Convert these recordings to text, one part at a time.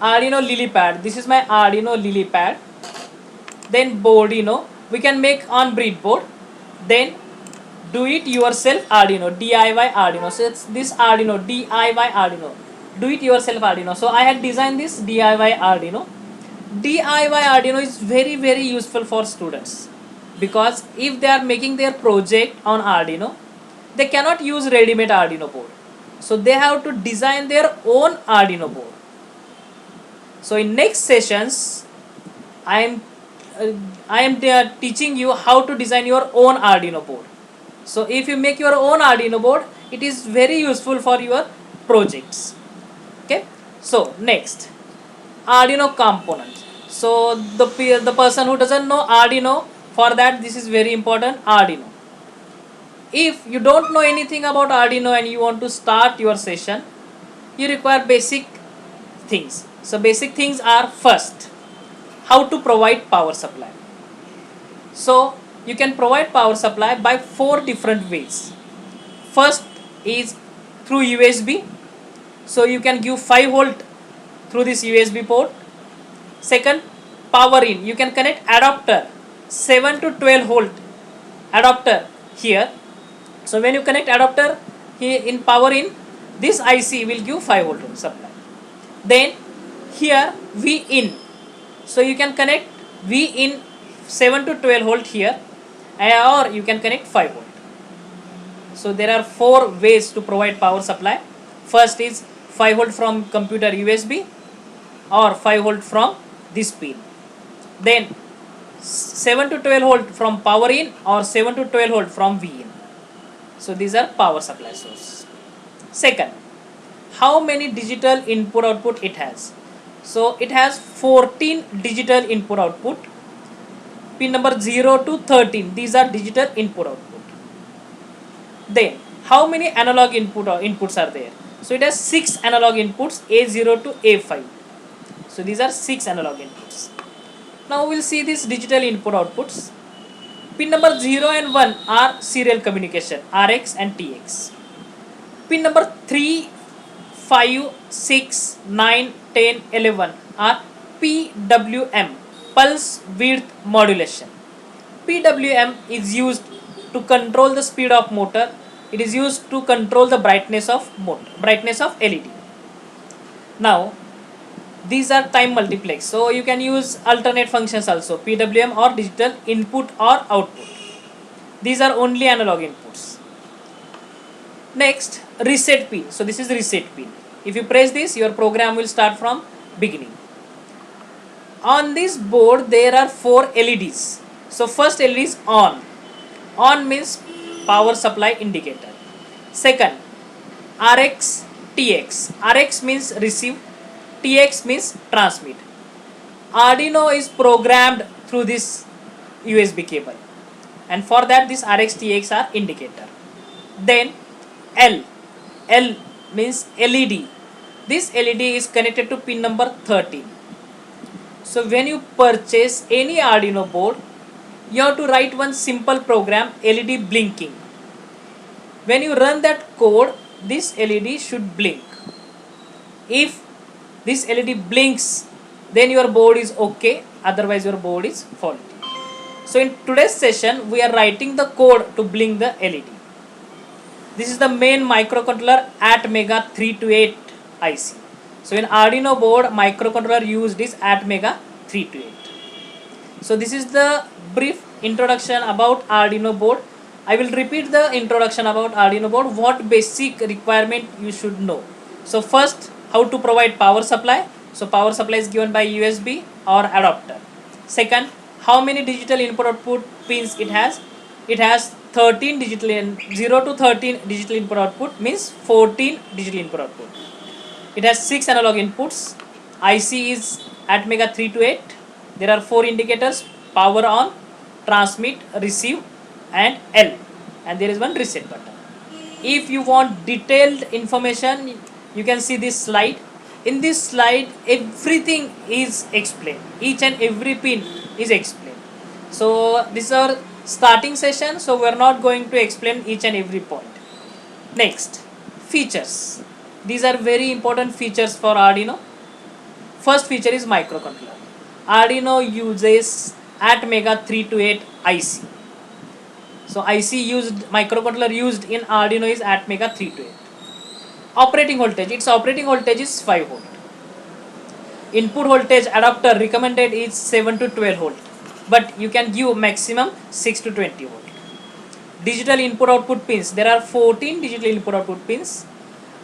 Arduino LilyPad. This is my Arduino LilyPad. Then Boardino. We can make on breadboard. Then do it yourself Arduino, DIY Arduino. So it's this Arduino, DIY Arduino, do it yourself Arduino. So I had designed this DIY Arduino. DIY Arduino is very useful for students, because if they are making their project on Arduino, they cannot use ready-made Arduino board, so they have to design their own Arduino board. So in next sessions I am teaching you how to design your own Arduino board. So if you make your own Arduino board, it is very useful for your projects. Okay. So next, Arduino components. So the person who doesn't know Arduino, for that this is very important. Arduino. If you don't know anything about Arduino and you want to start your session, you require basic things. So basic things are, first, how to provide power supply. So you can provide power supply by 4 different ways. First is through USB. So you can give 5 volt through this USB port. Second, power in. You can connect adapter 7 to 12 volt adapter here. So when you connect adapter here in power in, this IC will give 5 volt supply. Then here V in. So you can connect V in 7 to 12 volt here, or you can connect 5 volt. So there are 4 ways to provide power supply. First is 5 volt from computer USB, or 5 volt from this pin. Then 7 to 12 volt from power in, or 7 to 12 volt from V in. So these are power supply source. Second, how many digital input output it has? So it has 14 digital input output. Pin number 0 to 13, these are digital input output. Then how many analog inputs are there? So it has 6 analog inputs, A0 to A5. So these are 6 analog inputs. Now we'll see these digital input outputs. Pin number 0 and 1 are serial communication, RX and TX. Pin number 3, 5, 6, 9, 10, 11 are PWM, pulse width modulation. PWM is used to control the speed of motor. It is used to control the brightness of LED. Now these are time multiplex, so you can use alternate functions also, PWM or digital input or output. These are only analog inputs. Next, reset pin. So this is reset pin. If you press this, your program will start from beginning. On this board there are 4 LEDs. So first LED is on. On means power supply indicator. Second, RX, TX. RX means receive, TX means transmit. Arduino is programmed through this USB cable, and for that this RX, TX are indicator. Then L means LED. This LED is connected to pin number 13. So when you purchase any Arduino board, you have to write one simple program, LED blinking. When you run that code, this LED should blink. If this LED blinks, then your board is okay, otherwise your board is faulty. So in today's session, we are writing the code to blink the LED. This is the main microcontroller Atmega 328 IC. So in Arduino board, microcontroller used is Atmega 328. So this is the brief introduction about Arduino board. I will repeat the introduction about Arduino board, what basic requirement you should know. So first, how to provide power supply. So power supply is given by USB or adapter. Second, how many digital input output pins it has? It has 13 digital, 0 to 13 digital input output means 14 digital input output. It has 6 analog inputs. IC is Atmega 328. There are 4 indicators: power on, transmit, receive and L, and there is one reset button. If you want detailed information, you can see this slide. In this slide, everything is explained. Each and every pin is explained. So this is our starting session, so we are not going to explain each and every point. Next, features. These are very important features for Arduino. First feature is microcontroller. Arduino uses Atmega 328 IC. So IC used, microcontroller used in Arduino is Atmega 328. Operating voltage, its operating voltage is 5 volt. Input voltage adapter recommended is 7 to 12 volt, but you can give maximum 6 to 20 volt. Digital input output pins, there are 14 digital input output pins.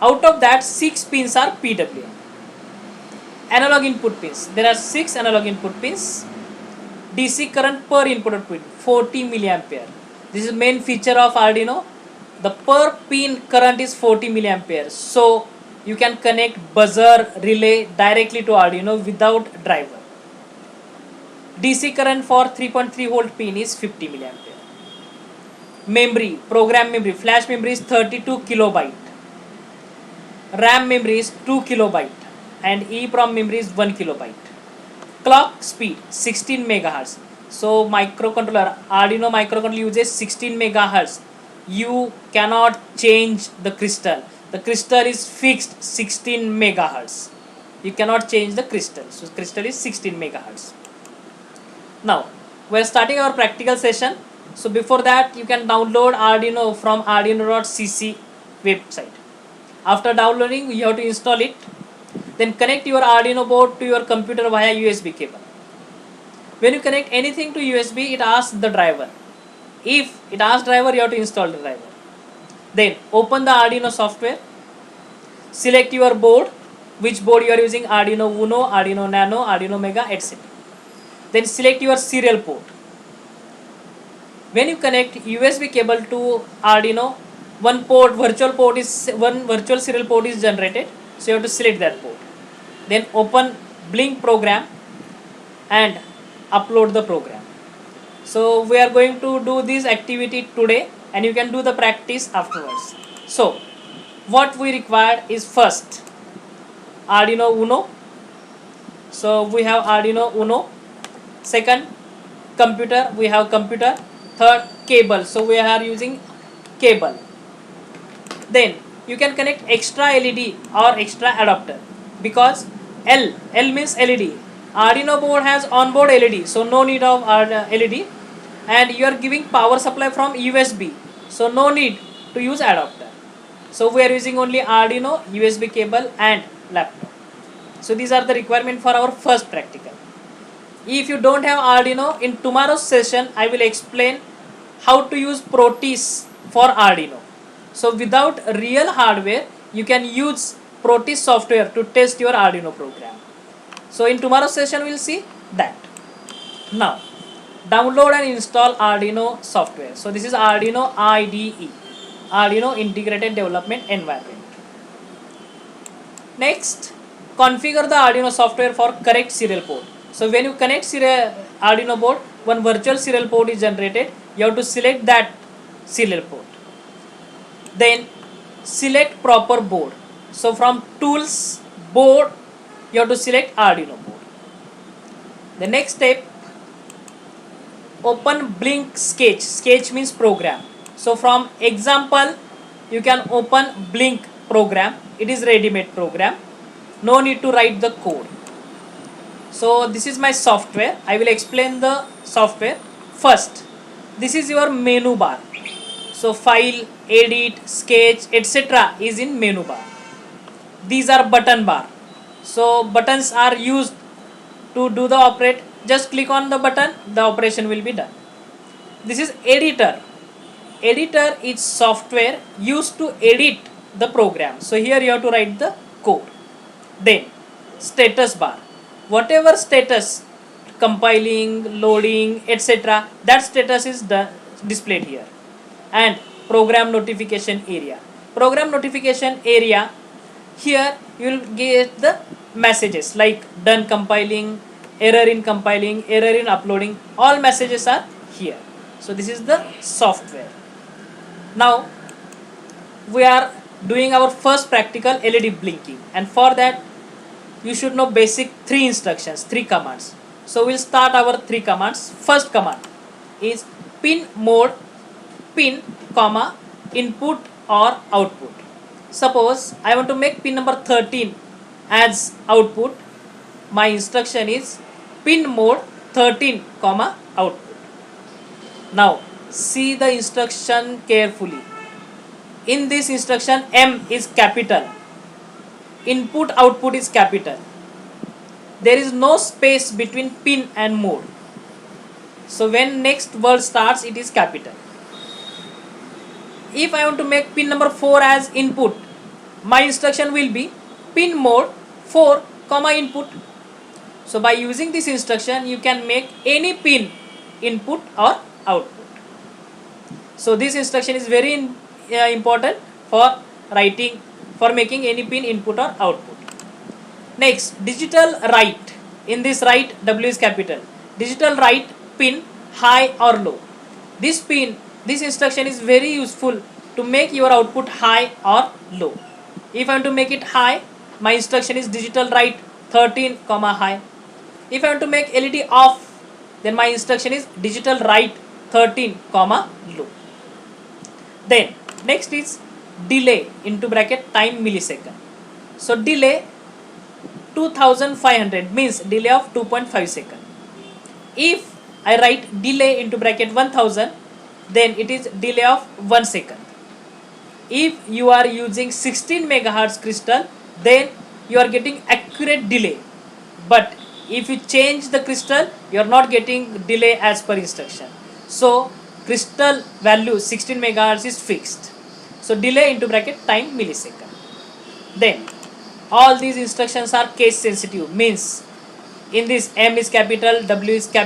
Out of that, 6 pins are PWM. Analog input pins, there are 6 analog input pins. DC current per input output 40 milliampere. This is the main feature of Arduino. The per pin current is 40 milliampere. So you can connect buzzer relay directly to Arduino without driver. DC current for 3.3 volt pin is 50 milliampere. Memory, program memory, flash memory is 32 kilobyte. RAM memory is 2 kilobyte and EEPROM memory is 1 kilobyte. Clock speed 16 megahertz. So microcontroller, Arduino microcontroller uses 16 megahertz. You cannot change the crystal. The crystal is fixed 16 megahertz. You cannot change the crystal. So crystal is 16 megahertz. Now we are starting our practical session. So before that, you can download Arduino from arduino.cc website. After downloading, you have to install it. Then connect your Arduino board to your computer via USB cable. When you connect anything to USB, it asks the driver. If it asks driver, you have to install the driver. Then open the Arduino software. Select your board, which board you are using, Arduino Uno, Arduino Nano, Arduino Mega, etc. Then select your serial port. When you connect USB cable to Arduino, one virtual serial port is generated. So you have to select that port. Then open Blink program and upload the program. So we are going to do this activity today and you can do the practice afterwards. So what we require is first Arduino Uno. So we have Arduino Uno. Second, computer, we have computer. Third, cable, so we are using cable. Then you can connect extra LED or extra adapter, because L means LED. Arduino board has onboard LED, so no need of LED, and you are giving power supply from USB, so no need to use adapter. So we are using only Arduino, USB cable and laptop. So these are the requirement for our first practical. If you don't have Arduino, in tomorrow's session I will explain how to use Proteus for Arduino. So without real hardware, you can use Proteus software to test your Arduino program. So in tomorrow's session we will see that. Now download and install Arduino software. So this is Arduino IDE, Arduino Integrated Development Environment. Next, configure the Arduino software for correct serial port. So when you connect Arduino board, one virtual serial port is generated. You have to select that serial port. Then select proper board. So from tools, board, you have to select Arduino board. The next step, open Blink Sketch. Sketch means program. So from example, you can open Blink program. It is ready-made program. No need to write the code. So this is my software. I will explain the software. First, this is your menu bar. So file, edit, sketch, etc. is in menu bar. These are button bar. So buttons are used to do the operate. Just click on the button, the operation will be done. This is editor. Editor is software used to edit the program. So here you have to write the code. Then status bar. Whatever status, compiling, loading, etc., that status is displayed here. And program notification area. Program notification area, here you will get the messages like done compiling, error in compiling, error in uploading. All messages are here. So this is the software. Now we are doing our first practical LED blinking, and for that you should know basic 3 instructions, 3 commands. So we'll start our 3 commands. First command is pin mode, pin, comma, input or output. Suppose I want to make pin number 13 as output. my instruction is pin mode 13 comma output. Now see the instruction carefully. In this instruction, M is capital, input output is capital. There is no space between pin and mode. So when next word starts, it is capital. If I want to make pin number 4 as input, my instruction will be pin mode 4 comma input. So by using this instruction, you can make any pin input or output. So this instruction is very important for writing, for making any pin input or output. Next, digital write. In this write, W is capital. Digital write pin high or low. This instruction is very useful to make your output high or low. If I want to make it high, my instruction is digital write 13 comma high. If I want to make LED off, then my instruction is digital write 13 comma low. Then next is delay into bracket time millisecond. So delay 2500 means delay of 2.5 second. If I write delay into bracket 1000, then it is delay of 1 second. If you are using 16 megahertz crystal, then you are getting accurate delay. But if you change the crystal, you are not getting delay as per instruction. So crystal value 16 megahertz is fixed. So delay into bracket time millisecond. Then all these instructions are case sensitive, means in this M is capital, W is capital.